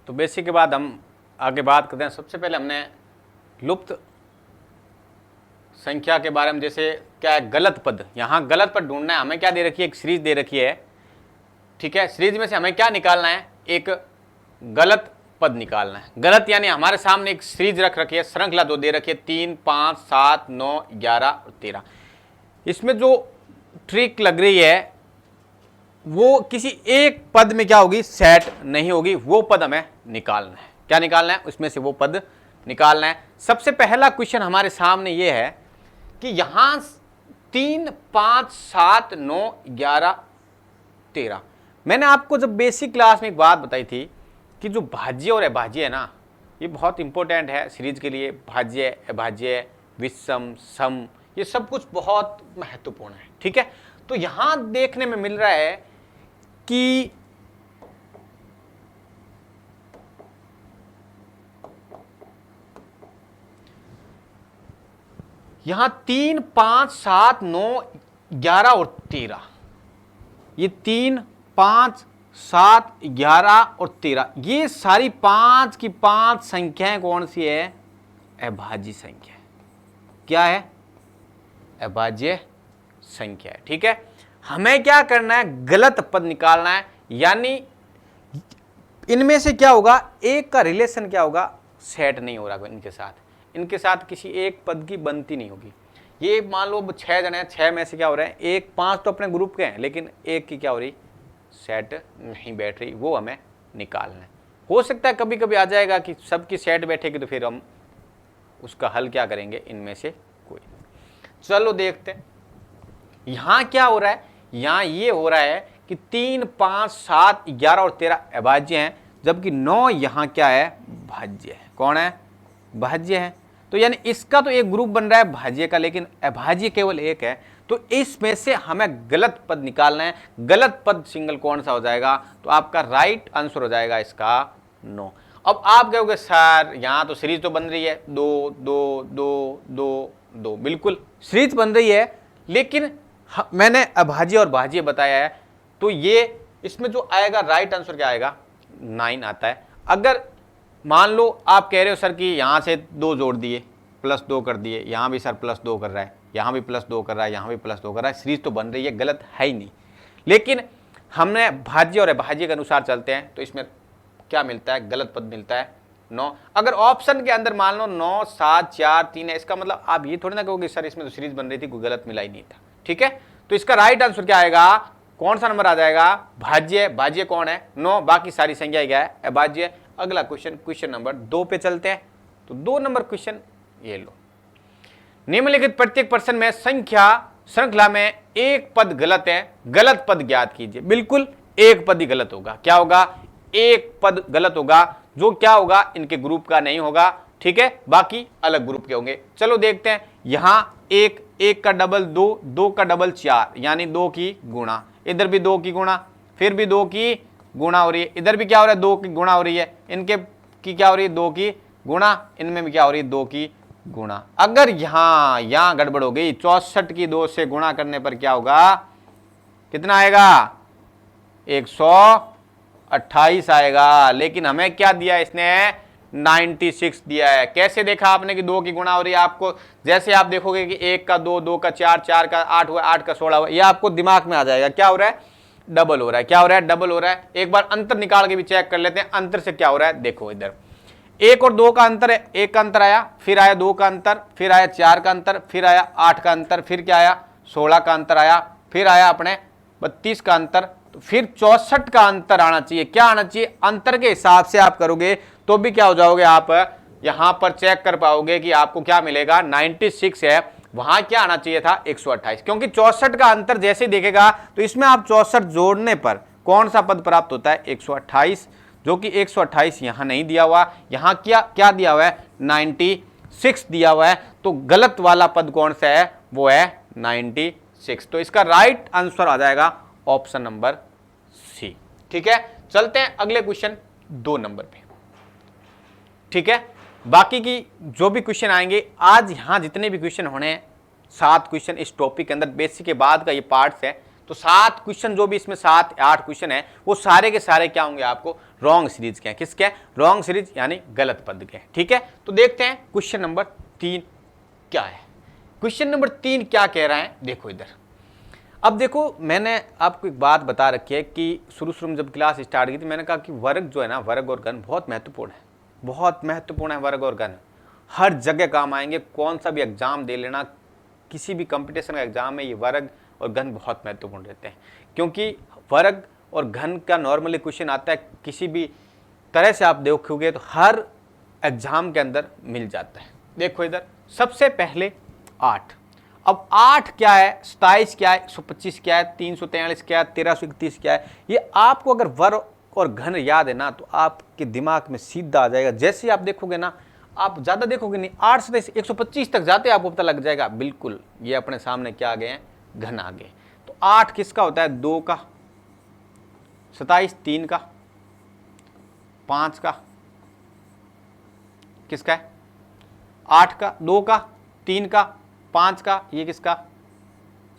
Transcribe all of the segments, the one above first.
तो बेसिक के बाद हम आगे बात करते हैं। सबसे पहले हमने लुप्त संख्या के बारे में, जैसे क्या है गलत पद, यहाँ गलत पद ढूंढना है। हमें क्या दे रखी है, एक सीरीज दे रखी है, ठीक है। सीरीज में से हमें क्या निकालना है, एक गलत पद निकालना है। गलत यानी हमारे सामने एक सीरीज रख रखी है, श्रृंखला जो दे रखी है 3, 5, 7, 9, 11 और 13। इसमें जो ट्रिक लग रही है वो किसी एक पद में क्या होगी, सेट नहीं होगी। वो पद हमें निकालना है। क्या निकालना है, उसमें से वो पद निकालना है। सबसे पहला क्वेश्चन हमारे सामने ये है कि यहां 3, 5, 7, 9, 11, 13। मैंने आपको जब बेसिक क्लास में एक बात बताई थी कि जो भाज्य और अभाज्य है ना, ये बहुत इंपॉर्टेंट है सीरीज के लिए। भाज्य, अभाज्य, विषम, सम, ये सब कुछ बहुत महत्वपूर्ण है, ठीक है। तो यहां देखने में मिल रहा है कि यहां 3, 5, 7, 9, 11 और 13, ये 3, 5, 7, 11 और 13, ये सारी 5 की 5 संख्याएं कौन सी है, अभाज्य संख्या है। क्या है, अभाज्य संख्या है, ठीक है। हमें क्या करना है, गलत पद निकालना है। यानी इनमें से क्या होगा, एक का रिलेशन क्या होगा, सेट नहीं हो रहा इनके साथ किसी एक पद की बनती नहीं होगी। ये मान लो 6 जने हैं, 6 में से क्या हो रहा है, एक 5 तो अपने ग्रुप के हैं, लेकिन एक की क्या हो रही, सेट नहीं बैठ रही, वो हमें निकालना है। हो सकता है कभी कभी आ जाएगा कि सबकी सेट बैठेगी, तो फिर हम उसका हल क्या करेंगे, इनमें से कोई। चलो देखते हैं यहां क्या हो रहा है। यहां ये हो रहा है कि 3, 5, 7, 11 और 13 अभाज्य हैं, जबकि 9 यहां क्या है, भाज्य है। कौन है, भाज्य है। तो यानी इसका तो एक ग्रुप बन रहा है भाज्य का, लेकिन अभाज्य केवल एक है। तो इसमें से हमें गलत पद निकालना है। गलत पद सिंगल कौन सा हो जाएगा, तो आपका राइट आंसर हो जाएगा इसका 9। अब आप कहोगे सर यहां तो सीरीज तो बन रही है 2, 2, 2, 2, 2, बिल्कुल सीरीज बन रही है, लेकिन मैंने अभाज्य और भाज्य बताया है। तो ये इसमें जो आएगा राइट आंसर क्या आएगा, 9 आता है। अगर मान लो आप कह रहे हो सर कि यहां से 2 जोड़ दिए, +2 कर दिए, यहां भी सर +2 कर रहा है, यहां भी +2 कर रहा है, यहां भी +2 कर रहा है, सीरीज तो बन रही है, गलत है ही नहीं। लेकिन हमने भाज्य और अभाज्य के अनुसार चलते हैं, तो इसमें क्या मिलता है, गलत पद मिलता है 9। अगर ऑप्शन के अंदर मान लो 9, 7, 4, 3 है, इसका मतलब आप ये थोड़ी ना कहोगे सर इसमें तो सीरीज बन रही थी, कोई गलत मिला ही नहीं था, ठीक है। तो इसका राइट आंसर क्या आएगा, कौन सा नंबर आ जाएगा, भाज्य। भाज्य कौन है, 9, बाकी सारी संख्या क्या है, अभाज्य। अगला क्वेश्चन, क्वेश्चन नंबर 2 पे चलते हैं। तो 2 नंबर क्वेश्चन ये लो, निम्नलिखित प्रत्येक प्रश्न में संख्या श्रृंखला में एक पद गलत है, गलत पद ज्ञात कीजिए। बिल्कुल एक पद ही गलत होगा। क्या होगा, एक पद गलत होगा, जो क्या होगा, इनके ग्रुप का नहीं होगा, ठीक है, बाकी अलग ग्रुप के होंगे। चलो देखते हैं। यहां एक का डबल 2, 2 का डबल 4, यानी 2 की गुणा, इधर भी 2 की गुणा, फिर भी 2 की गुणा हो रही है, इधर भी क्या हो रहा है, 2 की गुणा हो रही है, इनके की क्या हो रही है, 2 की गुणा, इनमें भी क्या हो रही है, 2 की गुणा। अगर यहां गड़बड़ हो गई, 64 की 2 से गुणा करने पर क्या होगा, कितना आएगा, 128 आएगा। लेकिन हमें क्या दिया इसने, 96 दिया है। कैसे देखा आपने कि 2 की गुणा हो रही है, आपको जैसे आप देखोगे कि 1 का 2, 2 का 4, 4 का 8 हुआ, 8 का 16 हुआ, ये आपको दिमाग में आ जाएगा क्या हो रहा है, डबल हो रहा है। क्या हो रहा है, डबल हो रहा है। एक बार अंतर निकाल के भी चेक कर लेते हैं, अंतर से क्या हो रहा है। देखो इधर 1 और 2 का अंतर है, 1 का अंतर आया, फिर आया 2 का अंतर, फिर आया 4 का अंतर, फिर आया 8 का अंतर, फिर क्या आया 16 का अंतर आया, फिर आया अपने 32 का अंतर, तो फिर 64 का अंतर आना चाहिए। क्या आना चाहिए, अंतर के हिसाब से आप करोगे तो भी क्या हो जाओगे, आप यहां पर चेक कर पाओगे कि आपको क्या मिलेगा, 96 है, वहां क्या आना चाहिए था, 128। क्योंकि 64 का अंतर जैसे देखेगा तो इसमें आप 64 जोड़ने पर कौन सा पद प्राप्त होता है, 128, जो कि 128 यहां नहीं दिया हुआ, यहां क्या दिया हुआ है, 96 दिया हुआ है। तो गलत वाला पद कौन सा है, वो है 96। तो इसका राइट आंसर आ जाएगा ऑप्शन नंबर सी, ठीक है। चलते हैं अगले क्वेश्चन 2 नंबर पे, ठीक है। बाकी की जो भी क्वेश्चन आएंगे आज, यहां जितने भी क्वेश्चन होने हैं, 7 क्वेश्चन इस टॉपिक के अंदर, बेसिक के बाद का ये पार्ट्स है, तो 7 क्वेश्चन जो भी इसमें 7 8 क्वेश्चन है वो सारे के सारे क्या होंगे आपको रॉन्ग सीरीज के हैं। किसके? रॉन्ग सीरीज यानी गलत पद के। ठीक है, तो देखते हैं क्वेश्चन नंबर 3 क्या है। क्वेश्चन नंबर 3 क्या कह रहा है, देखो इधर। अब देखो मैंने आपको एक बात बता रखी है कि शुरू में जब क्लास स्टार्ट की थी मैंने कहा कि वर्ग जो है ना, वर्ग और घन बहुत महत्वपूर्ण है, बहुत महत्वपूर्ण है वर्ग और घन, हर जगह काम आएंगे। कौन सा भी एग्जाम दे लेना, किसी भी कंपटीशन का एग्जाम में ये वर्ग और घन बहुत महत्वपूर्ण रहते हैं, क्योंकि वर्ग और घन का नॉर्मली क्वेश्चन आता है किसी भी तरह से आप देखोगे तो हर एग्जाम के अंदर मिल जाता है। देखो इधर सबसे पहले 8। अब 8 क्या है, 27 क्या है, 125 क्या है, 343 क्या है, 1331 क्या है, ये आपको अगर वर्ग और घन याद है ना तो आपके दिमाग में सीधा आ जाएगा। जैसे आप देखोगे ना, आप ज्यादा देखोगे नहीं, 8 से 125 तक जाते आपको पता लग जाएगा, बिल्कुल ये अपने सामने क्या आ गए हैं, घन आ गए। तो 8 किसका होता है, 2 का, 27 3 का, 5 का, किसका है, 8 का, 2 का, 3 का, 5 का, ये किसका,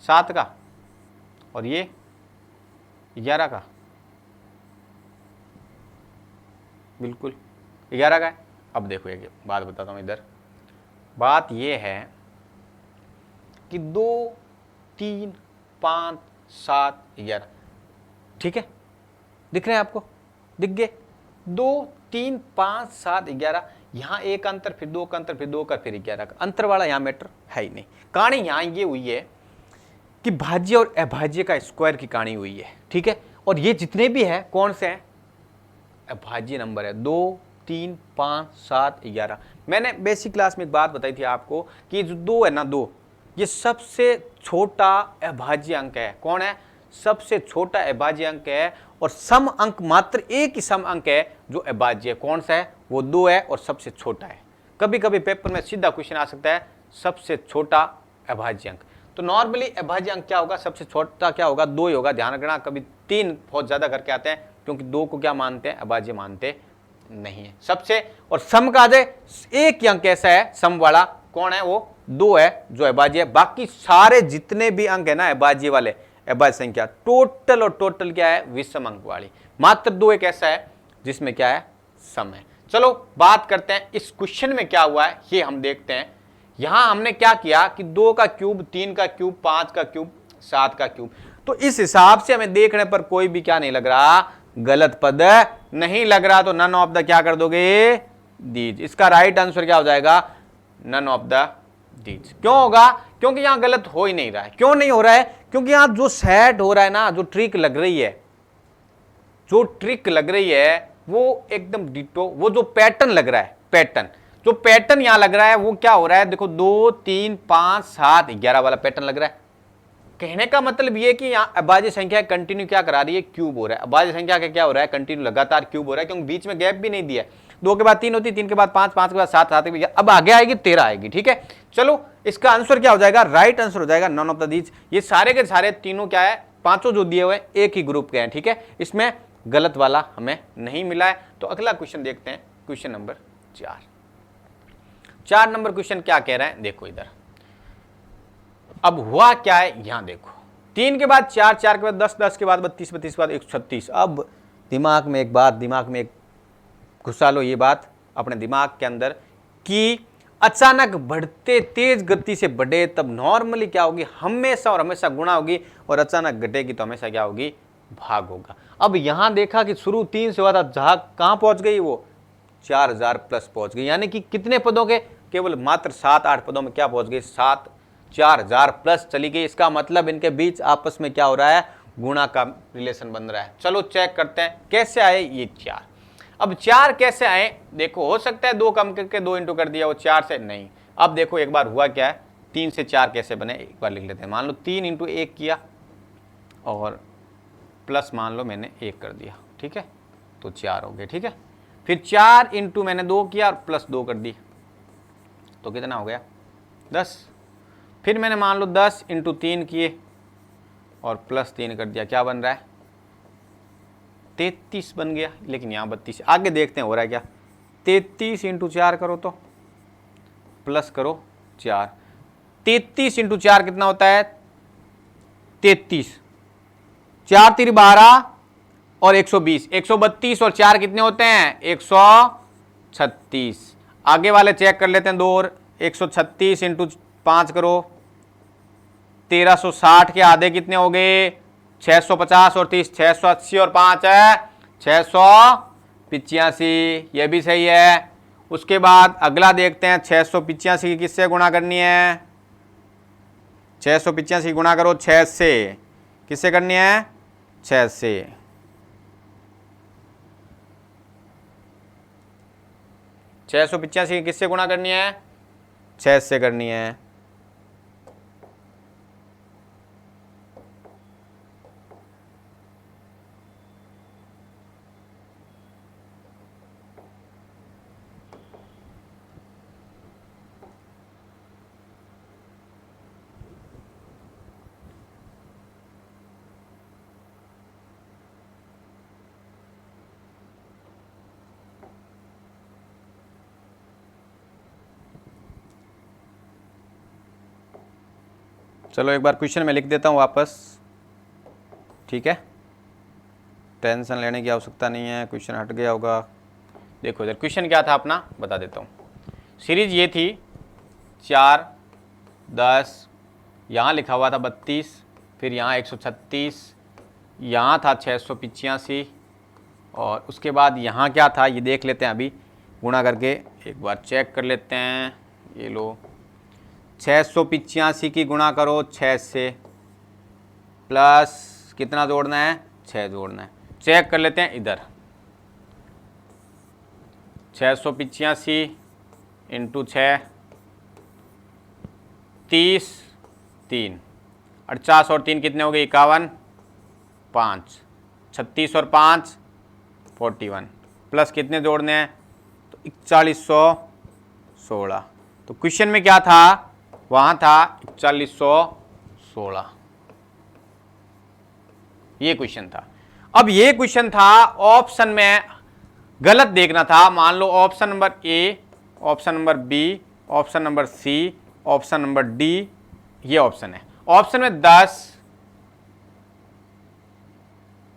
7 का, और ये 11 का, बिल्कुल 11 का है। अब देखो एक बात बताता हूं इधर, बात ये है कि 2 3 5 7 11, ठीक है, दिख रहे हैं आपको, दिख गए, 2 3 5 7 11, यहां एक अंतर, फिर 2 का अंतर, फिर 2 का, फिर 11 का अंतर वाला यहां मैटर है ही नहीं। कहानी यहां ये हुई है कि भाज्य और अभाज्य का स्क्वायर की कहानी हुई है। ठीक है, और ये जितने भी है कौन से हैं, अभाज्य नंबर है, 2 3 5 7 11। मैंने बेसिक क्लास में एक बात बताई थी आपको कि जो 2 है ना, 2 ये सबसे छोटा अभाज्य अंक है। कौन है, सबसे छोटा अभाज्य अंक है, और सम अंक मात्र एक ही सम अंक है जो अभाज्य है। कौन सा है, वो 2 है और सबसे छोटा है। कभी कभी पेपर में सीधा क्वेश्चन आ सकता है, सबसे छोटा अभाज्य अंक। तो नॉर्मली अभाज्य अंक क्या होगा, सबसे छोटा क्या होगा, 2 ही होगा। ध्यान रखना, कभी 3 बहुत ज्यादा करके आते हैं, क्योंकि 2 को क्या मानते हैं, अभाज्य मानते नहीं है सबसे। और सम का आ जाए, एक ही अंक ऐसा है सम वाला, कौन है, वो 2 है जो अभाज्य है। बाकी सारे जितने भी अंक है ना अभाज्य वाले, अभाज्य संख्या टोटल, और टोटल क्या है, विषम अंक वाली। मात्र 2 एक ऐसा है जिसमें क्या है, सम है। चलो बात करते हैं इस क्वेश्चन में क्या हुआ है, ये हम देखते हैं। यहां हमने क्या किया कि 2 का क्यूब, 3 का क्यूब, 5 का क्यूब, 7 का क्यूब। तो इस हिसाब से हमें देखने पर कोई भी क्या नहीं लग रहा, गलत पद नहीं लग रहा। तो नन ऑफ द क्या कर दोगे, दीज। इसका राइट आंसर क्या हो जाएगा, नन ऑफ द दीज। क्यों होगा, क्योंकि यहां गलत हो ही नहीं रहा है। क्यों नहीं हो रहा है, क्योंकि यहां जो सेट हो रहा है ना, जो ट्रिक लग रही है, जो ट्रिक लग रही है वो एकदम डिटो, वो जो पैटर्न लग रहा है, पैटर्न, जो पैटर्न यहां लग रहा है वो क्या हो रहा है, देखो 2 3 5 7 11 वाला पैटर्न लग रहा है। कहने का मतलब ये कि यहाँ अभाज्य संख्या कंटिन्यू क्या करा रही है, क्यूब हो रहा है। अभाज्य संख्या का क्या हो रहा है, कंटिन्यू लगातार क्यूब हो रहा है, क्योंकि बीच में गैप भी नहीं दिया है। 2 के बाद 3 होती है, 3 के बाद 5, 5 के बाद 7, 7 के बाद अब आगे आएगी 13 आएगी। ठीक है, चलो इसका आंसर क्या हो जाएगा, राइट आंसर हो जाएगा नन ऑफ द दीज। ये सारे के सारे तीनों क्या है, पांचों जो दिए हुए एक ही ग्रुप के हैं। ठीक है, इसमें गलत वाला हमें नहीं मिला है। तो अगला क्वेश्चन देखते हैं, क्वेश्चन नंबर 4 नंबर क्वेश्चन क्या कह रहा है, देखो इधर। अब हुआ क्या है, यहां देखो, 3 के बाद 4, 4 के बाद 10, 10 के बाद 32, 32 के बाद 136। अब दिमाग में एक बात, दिमाग में एक घुसा लो ये बात अपने दिमाग के अंदर कि अचानक बढ़ते तेज गति से बढ़े तब नॉर्मली क्या होगी, हमेशा और हमेशा गुणा होगी, और अचानक घटेगी तो हमेशा क्या होगी, भाग होगा। अब यहां देखा कि शुरू 3 से हुआ था, जहां कहां पहुंच गई, वो 4000 प्लस पहुंच गई। यानी कि कितने पदों के, केवल मात्र 7-8 पदों में क्या पहुंच गई, 4000 प्लस चली गई। इसका मतलब इनके बीच आपस में क्या हो रहा है, गुणा का रिलेशन बन रहा है। चलो चेक करते हैं कैसे आए ये 4। अब 4 कैसे आए, देखो हो सकता है 2 कम करके 2 इंटू कर दिया, वो 4 से नहीं। अब देखो एक बार हुआ क्या है, 3 से 4 कैसे बने, एक बार लिख लेते हैं। मान लो 3 इंटू 1 किया और प्लस मान लो मैंने 1 कर दिया, ठीक है, तो 4 हो गए। ठीक है, फिर 4 इंटू मैंने 2 किया और प्लस 2 कर दी, तो कितना हो गया, 10। फिर मैंने मान लो 10 इंटू 3 किए और प्लस 3 कर दिया, क्या बन रहा है, 33 बन गया। लेकिन यहाँ 32, आगे देखते हैं हो रहा है क्या। 33 इंटू 4 करो तो प्लस करो 4, 33 इंटू 4 कितना होता है, 33। 4 3 12 और 120, 132 और 4 कितने होते हैं? 136। आगे वाले चेक कर लेते हैं, 2 और 136 इंटू 5 करो, 1360 के आधे कितने हो गए? 650 और 30, 680 और 5 है 685, ये भी सही है। उसके बाद अगला देखते हैं, 685 की किससे गुणा करनी है? 685 गुणा करो 6 से, किससे करनी है? 6 से। 685 की किससे गुणा करनी है? 6 से करनी है। चलो एक बार क्वेश्चन में लिख देता हूँ वापस, ठीक है, टेंशन लेने की आवश्यकता नहीं है, क्वेश्चन हट गया होगा। देखो इधर क्वेश्चन क्या था अपना, बता देता हूँ। सीरीज ये थी 4 10, यहाँ लिखा हुआ था 32, फिर यहाँ 136, यहाँ था 685 और उसके बाद यहाँ क्या था ये देख लेते हैं अभी, गुणा करके एक बार चेक कर लेते हैं। ये लो 685 की गुणा करो 6 से, प्लस कितना जोड़ना है? 6 जोड़ना है। चेक कर लेते हैं इधर, 685 इंटू 6, 30 3, 48 और 3 कितने हो गए? 51, 5, 36 और 5 41, प्लस कितने जोड़ने हैं? तो 4116। तो क्वेश्चन में क्या था? वहां था 4116, ये क्वेश्चन था। अब ये क्वेश्चन था ऑप्शन में गलत देखना था। मान लो option number A, option number B, option number C, option number D, ये ऑप्शन है। ऑप्शन में 10,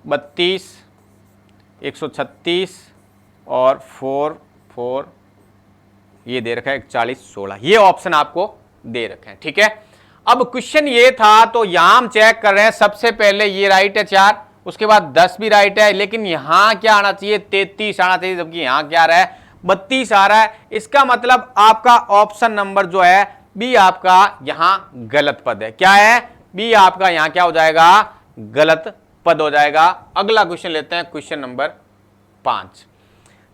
32, 136 और 4 ये दे रखा है 4116, ये ऑप्शन आपको दे रखे हैं, ठीक है। अब क्वेश्चन ये था तो यहां हम चेक कर रहे हैं, सबसे पहले ये राइट है 4, उसके बाद 10 भी राइट है, लेकिन यहां क्या आना चाहिए? 33 आना चाहिए, जबकि यहां क्या आ रहा है? 32 आ रहा है। इसका मतलब आपका ऑप्शन नंबर जो है बी आपका यहां गलत पद है। क्या है? बी आपका यहां क्या हो जाएगा? गलत पद हो जाएगा। अगला क्वेश्चन लेते हैं, क्वेश्चन नंबर 5।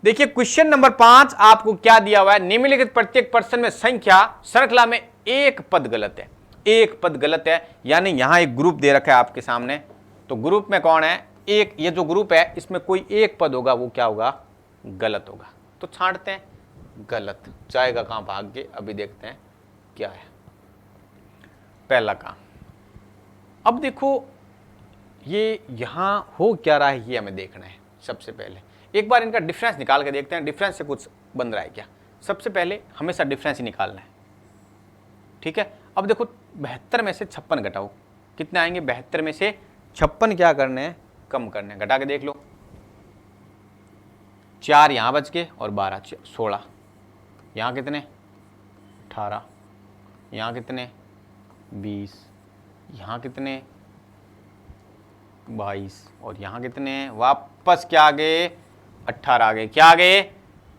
देखिए क्वेश्चन नंबर 5 आपको क्या दिया हुआ है? निम्नलिखित प्रत्येक प्रश्न में संख्या श्रृंखला में एक पद गलत है, एक पद गलत है। यानी यहां एक ग्रुप दे रखा है आपके सामने, तो ग्रुप में कौन है? एक, ये जो ग्रुप है इसमें कोई एक पद होगा, वो क्या होगा? गलत होगा। तो छांटते हैं, गलत जाएगा कहां? भाग्य। अभी देखते हैं क्या है पहला काम। अब देखो ये यहां हो क्या रहा है, ये हमें देखना है। सबसे पहले एक बार इनका डिफरेंस निकाल के देखते हैं, डिफरेंस से कुछ बन रहा है क्या। सबसे पहले हमेशा डिफरेंस ही निकालना है, ठीक है। अब देखो 72 में से 56 घटाओ, कितने आएंगे? 72 में से 56 क्या करने हैं? कम करने हैं। घटा के देख लो, 4 यहां बच के और 12 16, यहां कितने? 18, यहां कितने? 20, यहां कितने? 22 और यहां कितने? वापस क्या आ गए? 18 आ गए। क्या आ गए?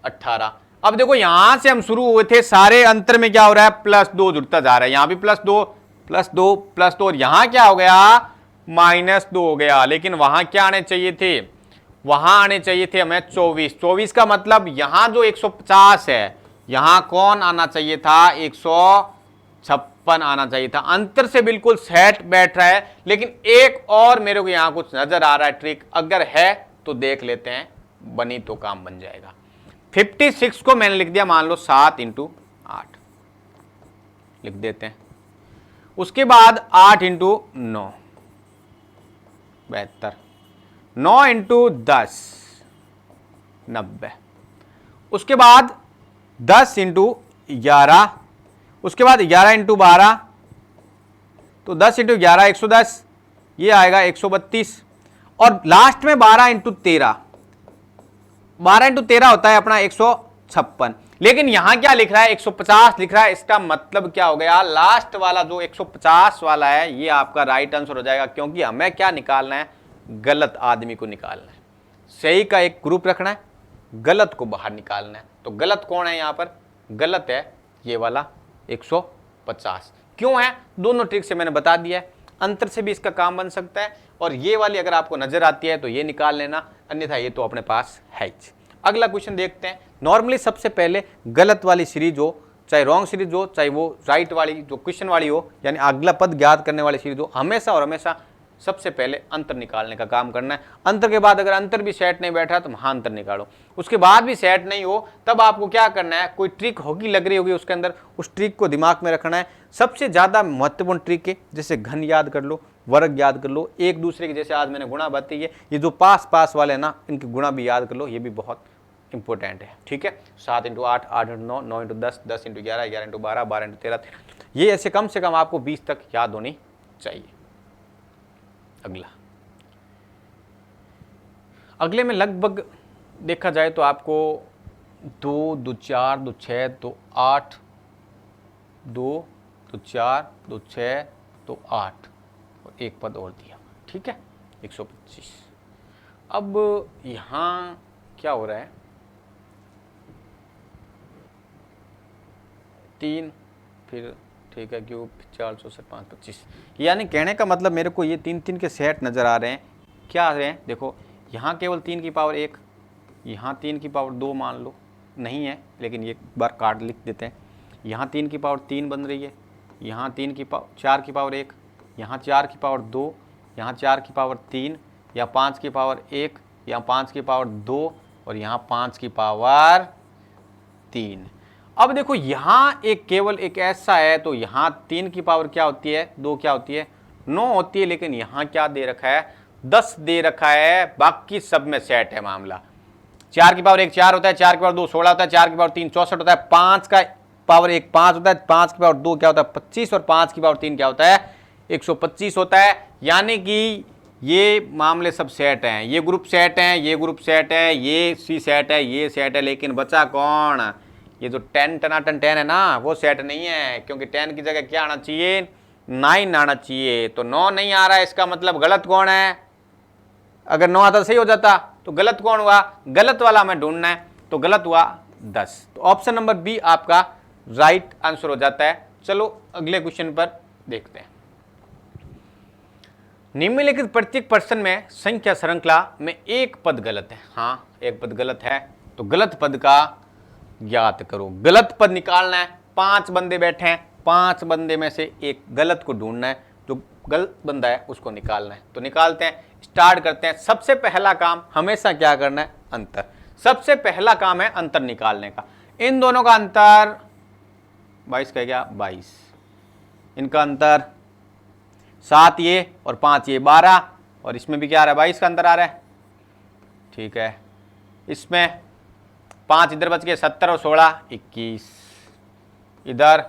18। अब देखो यहां से हम शुरू हुए थे, सारे अंतर में क्या हो रहा है? +2 जुड़ता जा रहा है। यहां भी +2 +2 +2 और यहां क्या हो गया? -2 हो गया। लेकिन वहां क्या आने चाहिए थे? वहां आने चाहिए थे हमें 24। 24 का मतलब यहां जो 150 है, यहां कौन आना चाहिए था? 156 आना चाहिए था। अंतर से बिल्कुल सेट बैठ रहा है। लेकिन एक और मेरे को यहां कुछ नजर आ रहा है ट्रिक, अगर है तो देख लेते हैं, बनी तो काम बन जाएगा। 56 को मैंने लिख दिया, मान लो 7 × 8 लिख देते हैं। उसके बाद 8 × 9 72, 9 × 10 90, उसके बाद 10 × 11, उसके बाद 11 × 12, तो 10 × 11 110, ये आएगा 132। और लास्ट में 12 इंटू 13, 12 इंटू 13 होता है अपना 156, लेकिन यहां क्या लिख रहा है 150 लिख रहा है। इसका मतलब क्या हो गया, लास्ट वाला जो 150 वाला है ये आपका राइट आंसर हो जाएगा, क्योंकि हमें क्या निकालना है, गलत आदमी को निकालना है। सही का एक ग्रुप रखना है, गलत को बाहर निकालना है। तो गलत कौन है यहां पर, गलत है ये वाला 150। क्यों है, दोनों ट्रिक से मैंने बता दिया है, अंतर से भी इसका काम बन सकता है, और ये वाली अगर आपको नजर आती है तो ये निकाल लेना, अन्यथा ये तो अपने पास है ही। अगला क्वेश्चन देखते हैं। नॉर्मली सबसे पहले गलत वाली सीरीज हो, चाहे रॉन्ग सीरीज हो, चाहे वो राइट वाली जो क्वेश्चन वाली हो, यानी अगला पद ज्ञात करने वाली सीरीज हो, हमेशा और हमेशा सबसे पहले अंतर निकालने का काम करना है। अंतर के बाद अगर अंतर भी सेट नहीं बैठ रहा तो वहां अंतर निकालो, उसके बाद भी सेट नहीं हो तब आपको क्या करना है, कोई ट्रिक होगी लग रही होगी उसके अंदर, उस ट्रिक को दिमाग में रखना है। सबसे ज्यादा महत्वपूर्ण ट्रिक है, जैसे घन याद कर लो, वर्ग याद कर लो, एक दूसरे के जैसे आज मैंने गुणा बताई है, ये जो पास पास वाले ना इनके गुणा भी याद कर लो, ये भी बहुत इंपॉर्टेंट है। ठीक है, 7 into 8, 8 into 9, 9 into 10, 10 into 11, 11 into 12, 12 into 13, ये ऐसे कम से कम आपको 20 तक याद होनी चाहिए। अगले में लगभग देखा जाए तो आपको 2, 2, 4, 2, 6, 2, 8, 2, 2, 4, 2, 6, 2, 8 और एक पद और दिया। ठीक है, 125। अब यहां क्या हो रहा है, 3 फिर ठीक है क्यूब 4, 4, 5, 25, यानी कहने का मतलब मेरे को ये 3 3 के सेट नजर आ रहे हैं। क्या आ रहे हैं, देखो यहाँ केवल 3 की पावर 1, यहाँ 3 की पावर 2 मान लो, नहीं है लेकिन एक बार कार्ड लिख देते हैं। यहाँ 3 की पावर 3 बन रही है, यहाँ 3 की पावर 4 की पावर 1, यहाँ 4 की पावर 2, यहाँ 4 की पावर 3, या 5 की पावर 1, यहाँ 5 की पावर 2 और यहाँ 5 की पावर 3। अब देखो यहाँ एक केवल एक ऐसा है, तो यहाँ 3 की पावर क्या होती है, 2 क्या होती है, 9 होती है, लेकिन यहाँ क्या दे रखा है, 10 दे रखा है, बाकी सब में सेट है मामला। 4 की पावर 1 4 होता है, 4 की पावर 2 16 होता है, 4 की पावर 3 64 होता है, 5 का पावर 1 5 होता है, 5 की पावर 2 क्या होता है 25 और 5 की पावर 3 क्या होता है 125 होता है। यानी कि ये मामले सब सेट हैं, ये ग्रुप सेट हैं, ये ग्रुप सेट है, ये सी सेट है, ये सेट है, लेकिन बचा कौन, ये जो 10 टनाटन 10 है ना, वो सेट नहीं है, क्योंकि 10 की जगह क्या आना चाहिए 9 आना चाहिए। तो 9 नहीं आ रहा है, इसका मतलब गलत कौन है, अगर 9 आता सही हो जाता, तो गलत कौन हुआ, गलत वाला हमें ढूंढना है, तो गलत हुआ 10। तो ऑप्शन नंबर बी आपका राइट आंसर हो जाता है। चलो अगले क्वेश्चन पर देखते हैं। निम्नलिखित प्रत्येक प्रश्न में संख्या श्रृंखला में एक पद गलत है। हाँ, एक पद गलत है, तो गलत पद का ज्ञात करो। गलत पद निकालना है, 5 बंदे बैठे हैं, 5 बंदे में से एक गलत को ढूंढना है, जो गलत बंदा है उसको निकालना है। तो निकालते हैं, स्टार्ट करते हैं। सबसे पहला काम हमेशा क्या करना है, अंतर। सबसे पहला काम है अंतर निकालने का। इन दोनों का अंतर 22 का क्या 22, इनका अंतर 7 ये और 5 ये 12, और इसमें भी क्या आ रहा है 22 का अंतर आ रहा है। ठीक है, इसमें 5 इधर बच गए, 70 और 16 21, इधर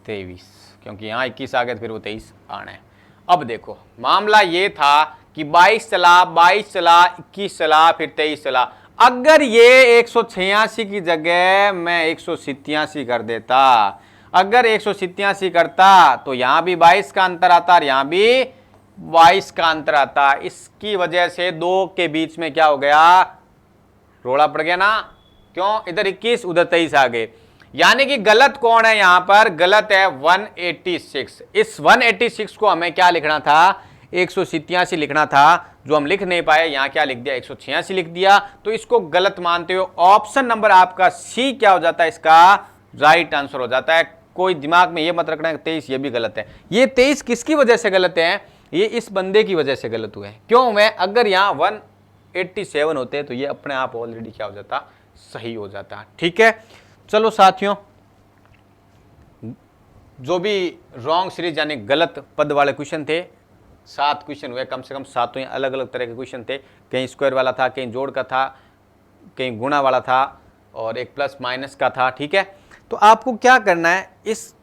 23, क्योंकि यहाँ 21 आ गया तो फिर वो 23 आना है। अब देखो मामला ये था कि 22 चला, 22 चला, 21 चला, फिर 23 चला। अगर ये 186 की जगह मैं 187 कर देता, अगर 187 करता तो यहां भी 22 का अंतर आता और यहां भी 22 का अंतर आता। इसकी वजह से 2 के बीच में क्या हो गया, रोड़ा पड़ गया ना, क्यों, इधर 21 उधर 23 आ गए। यानी कि गलत कौन है यहां पर, गलत है 186। इस 186 को हमें क्या लिखना था, 187 लिखना था, जो हम लिख नहीं पाए, यहां क्या लिख दिया 186 लिख दिया। तो इसको गलत मानते हो ऑप्शन नंबर आपका सी क्या हो जाता है, इसका राइट आंसर हो जाता है। कोई दिमाग में ये मत रखना 23 ये भी गलत है। ये 23 किसकी वजह से गलत है, ये इस बंदे की वजह से गलत हुए हैं। क्यों, मैं अगर यहां 187 होते तो ये अपने आप ऑलरेडी क्या हो जाता, सही हो जाता। ठीक है, चलो साथियों, जो भी रॉन्ग सीरीज यानी गलत पद वाले क्वेश्चन थे, 7 क्वेश्चन हुए, कम से कम 7 अलग अलग तरह के क्वेश्चन थे। कहीं स्क्वायर वाला था, कहीं जोड़ का था, कहीं गुणा वाला था, और एक प्लस माइनस का था। ठीक है, तो आपको क्या करना है, इस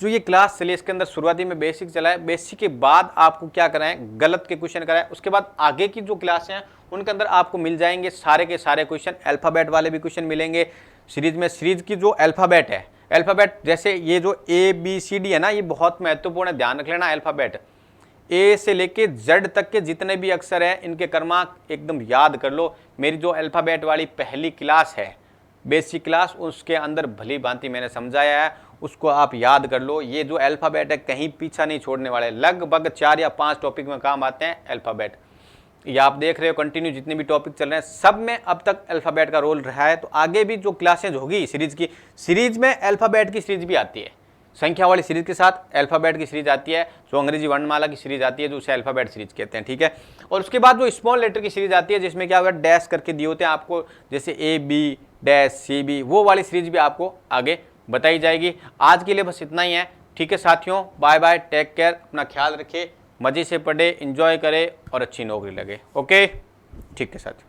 जो ये क्लास चली इसके अंदर शुरुआती में बेसिक चला है, बेसिक के बाद आपको क्या कराएं, गलत के क्वेश्चन कराएं, उसके बाद आगे की जो क्लास हैं उनके अंदर आपको मिल जाएंगे सारे के सारे क्वेश्चन, अल्फ़ाबेट वाले भी क्वेश्चन मिलेंगे सीरीज में। सीरीज की जो अल्फ़ाबेट है, अल्फ़ाबेट जैसे ये जो ABCD है ना, ये बहुत महत्वपूर्ण है, ध्यान रख लेना। अल्फ़ाबेट A से लेके Z तक के जितने भी अक्षर हैं इनके क्रमांक एकदम याद कर लो। मेरी जो अल्फ़ाबेट वाली पहली क्लास है, बेसिक क्लास, उसके अंदर भली भांति मैंने समझाया है, उसको आप याद कर लो। ये जो अल्फ़ाबेट है कहीं पीछा नहीं छोड़ने वाले, लगभग 4 या 5 टॉपिक में काम आते हैं अल्फ़ाबेट। ये आप देख रहे हो कंटिन्यू जितने भी टॉपिक चल रहे हैं सब में अब तक अल्फ़ाबेट का रोल रहा है। तो आगे भी जो क्लासेज होगी सीरीज की, सीरीज में अल्फ़ाबेट की सीरीज भी आती है, संख्या वाली सीरीज के साथ अल्फ़ाबेट की सीरीज आती है, जो अंग्रेजी वर्णमाला की सीरीज आती है, जो उसे अल्फ़ाबेट सीरीज कहते हैं, ठीक है। और उसके बाद जो स्मॉल लेटर की सीरीज आती है जिसमें क्या होगा, डैश करके दिए होते हैं आपको, जैसे AB-CB, वो वाली सीरीज भी आपको आगे बताई जाएगी। आज के लिए बस इतना ही है, ठीक है साथियों। बाय बाय, टेक केयर, अपना ख्याल रखें, मज़े से पढ़े, एंजॉय करें और अच्छी नौकरी लगे। ओके, ठीक है साथियों।